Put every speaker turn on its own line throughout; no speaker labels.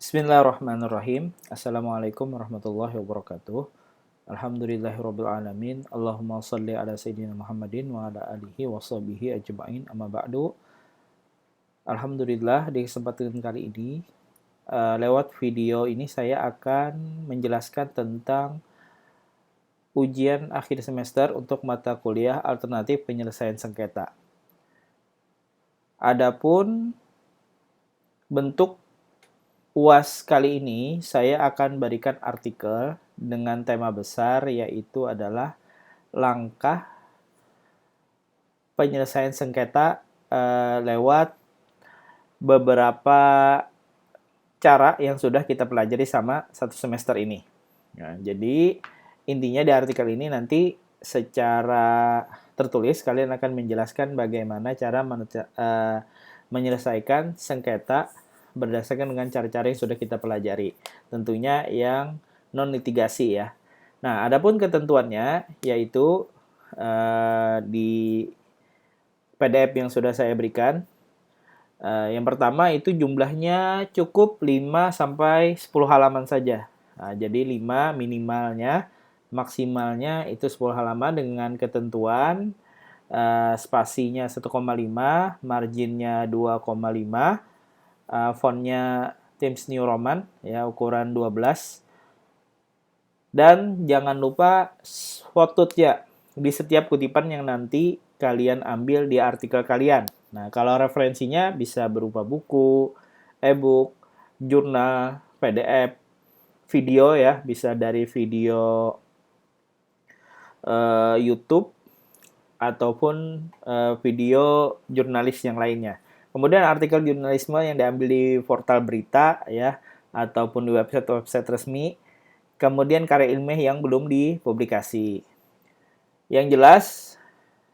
Bismillahirrahmanirrahim. Assalamualaikum warahmatullahi wabarakatuh. Alhamdulillahirabbil alamin. Allahumma shalli ala sayyidina Muhammadin wa ala alihi wa sahbihi ajma'in. Amma ba'du. Alhamdulillah di kesempatan kali ini lewat video ini saya akan menjelaskan tentang ujian akhir semester untuk mata kuliah alternatif penyelesaian sengketa. Adapun bentuk UAS kali ini saya akan berikan artikel dengan tema besar yaitu adalah langkah penyelesaian sengketa lewat beberapa cara yang sudah kita pelajari sama satu semester ini. Nah, jadi intinya di artikel ini nanti secara tertulis kalian akan menjelaskan bagaimana cara menyelesaikan sengketa berdasarkan dengan cara-cara yang sudah kita pelajari. Tentunya yang non-litigasi ya. Nah, adapun ketentuannya yaitu di PDF yang sudah saya berikan. Yang pertama itu jumlahnya cukup 5-10 halaman saja. Nah, jadi 5 minimalnya, maksimalnya itu 10 halaman dengan ketentuan spasinya 1,5, marginnya 2,5, fontnya Times New Roman ya ukuran 12, dan jangan lupa footnote ya di setiap kutipan yang nanti kalian ambil di artikel kalian. Nah, kalau referensinya bisa berupa buku, e-book, jurnal, PDF, video ya, bisa dari video YouTube ataupun video jurnalis yang lainnya. Kemudian artikel jurnalisme yang diambil di portal berita ya ataupun di website resmi. Kemudian karya ilmiah yang belum dipublikasi. Yang jelas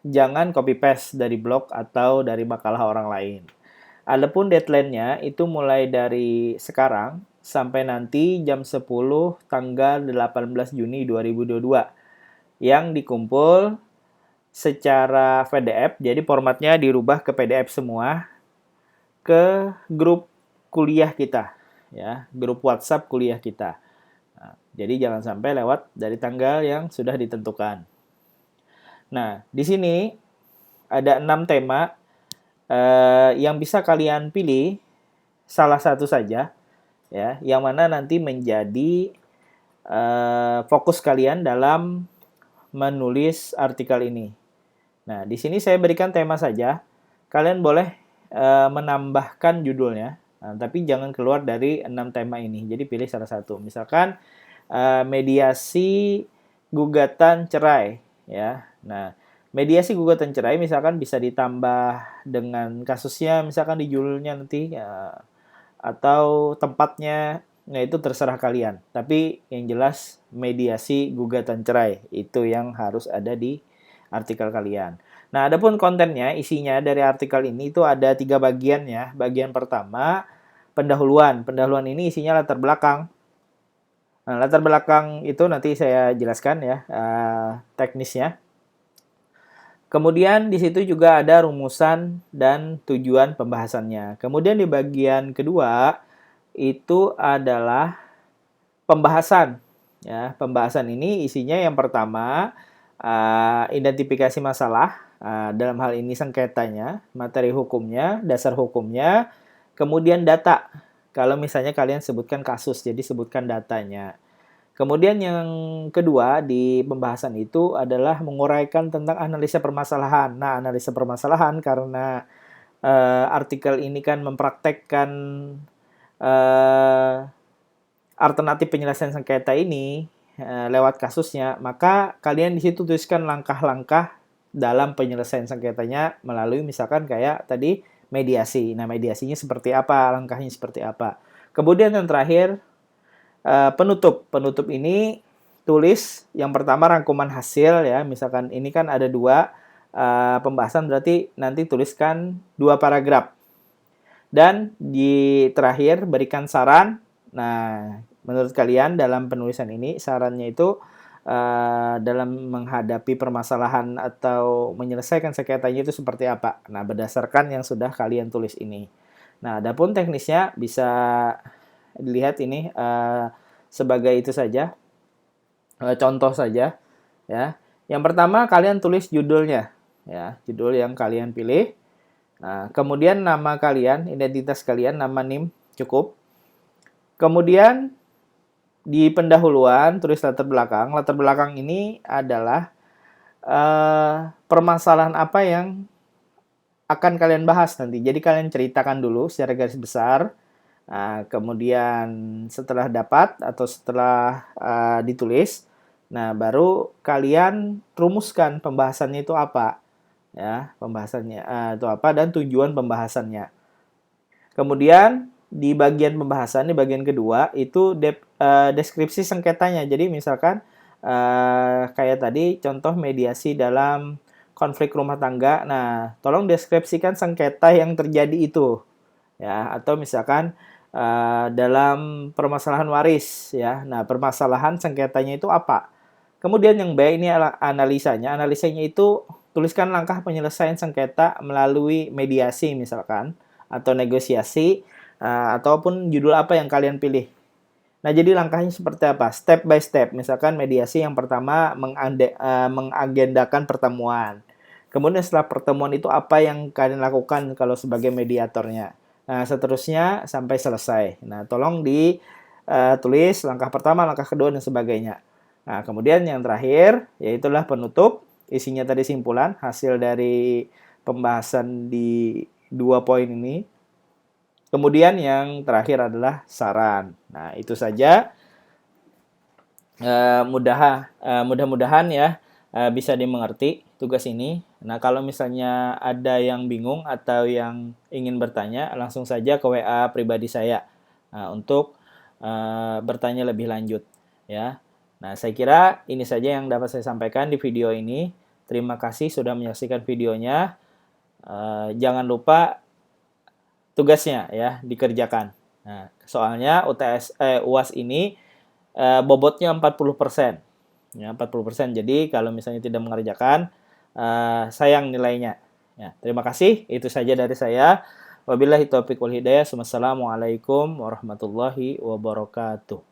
jangan copy paste dari blog atau dari makalah orang lain. Adapun deadline-nya itu mulai dari sekarang sampai nanti jam 10 tanggal 18 Juni 2022 yang dikumpul secara PDF. Jadi formatnya dirubah ke PDF semua ke grup kuliah kita ya, grup WhatsApp kuliah kita. Nah, jadi jangan sampai lewat dari tanggal yang sudah ditentukan. Nah, di sini ada 6 tema yang bisa kalian pilih salah satu saja ya, yang mana nanti menjadi fokus kalian dalam menulis artikel ini. Nah, di sini saya berikan tema saja. Kalian boleh menambahkan judulnya, nah, tapi jangan keluar dari 6 tema ini. Jadi pilih salah satu. Misalkan mediasi gugatan cerai ya. Nah, mediasi gugatan cerai misalkan bisa ditambah dengan kasusnya misalkan di judulnya nanti ya, atau tempatnya. Nah, itu terserah kalian. Tapi yang jelas mediasi gugatan cerai itu yang harus ada di artikel kalian. Nah, adapun kontennya, isinya dari artikel ini itu ada 3 bagian ya. Bagian pertama, pendahuluan. Pendahuluan ini isinya latar belakang. Nah, latar belakang itu nanti saya jelaskan ya teknisnya. Kemudian di situ juga ada rumusan dan tujuan pembahasannya. Kemudian di bagian kedua itu adalah pembahasan. Ya, pembahasan ini isinya yang pertama identifikasi masalah. Dalam hal ini sengketanya, materi hukumnya, dasar hukumnya, kemudian data. Kalau misalnya kalian sebutkan kasus, jadi sebutkan datanya. Kemudian yang kedua di pembahasan itu adalah menguraikan tentang analisa permasalahan. Nah, analisa permasalahan karena artikel ini kan mempraktekkan alternatif penyelesaian sengketa ini lewat kasusnya, maka kalian di situ tuliskan langkah-langkah dalam penyelesaian sengketanya melalui misalkan kayak tadi mediasi. Nah, mediasinya seperti apa, langkahnya seperti apa. Kemudian yang terakhir penutup. Penutup ini tulis yang pertama rangkuman hasil ya. Misalkan ini kan ada 2 pembahasan, berarti nanti tuliskan 2 paragraf. Dan di terakhir berikan saran. Nah, menurut kalian dalam penulisan ini sarannya itu dalam menghadapi permasalahan atau menyelesaikan sengketanya itu seperti apa. Nah, berdasarkan yang sudah kalian tulis ini. Nah, adapun teknisnya bisa dilihat ini sebagai itu saja, contoh saja ya. Yang pertama kalian tulis judulnya ya, judul yang kalian pilih. Nah, kemudian nama kalian, identitas kalian, nama NIM cukup. Kemudian di pendahuluan tulis latar belakang. Latar belakang ini adalah permasalahan apa yang akan kalian bahas nanti. Jadi kalian ceritakan dulu secara garis besar. Nah, kemudian setelah dapat atau setelah ditulis, nah baru kalian rumuskan pembahasannya itu apa, ya pembahasannya itu apa dan tujuan pembahasannya. Kemudian di bagian pembahasan di bagian kedua itu deskripsi sengketanya. Jadi misalkan kayak tadi contoh mediasi dalam konflik rumah tangga. Nah, tolong deskripsikan sengketa yang terjadi itu ya, atau misalkan dalam permasalahan waris ya. Nah, permasalahan sengketanya itu apa? Kemudian yang B ini adalah analisanya. Analisanya itu tuliskan langkah penyelesaian sengketa melalui mediasi misalkan atau negosiasi ataupun judul apa yang kalian pilih. Nah, jadi langkahnya seperti apa? Step by step. Misalkan mediasi yang pertama mengagendakan pertemuan. Kemudian setelah pertemuan itu apa yang kalian lakukan kalau sebagai mediatornya. Nah, seterusnya sampai selesai. Nah, tolong ditulis langkah pertama, langkah kedua, dan sebagainya. Nah, kemudian yang terakhir, yaitulah penutup. Isinya tadi simpulan, hasil dari pembahasan di 2 poin ini. Kemudian yang terakhir adalah saran. Nah, itu saja. Mudah-mudahan ya bisa dimengerti tugas ini. Nah, kalau misalnya ada yang bingung atau yang ingin bertanya, langsung saja ke WA pribadi saya untuk bertanya lebih lanjut ya. Nah, saya kira ini saja yang dapat saya sampaikan di video ini. Terima kasih sudah menyaksikan videonya. Jangan lupa tugasnya ya dikerjakan. Nah, soalnya UAS ini bobotnya 40%. Ya, 40%. Jadi kalau misalnya tidak mengerjakan sayang nilainya. Ya, terima kasih. Itu saja dari saya. Wabillahi taufiq wal hidayah. Wassalamualaikum warahmatullahi wabarakatuh.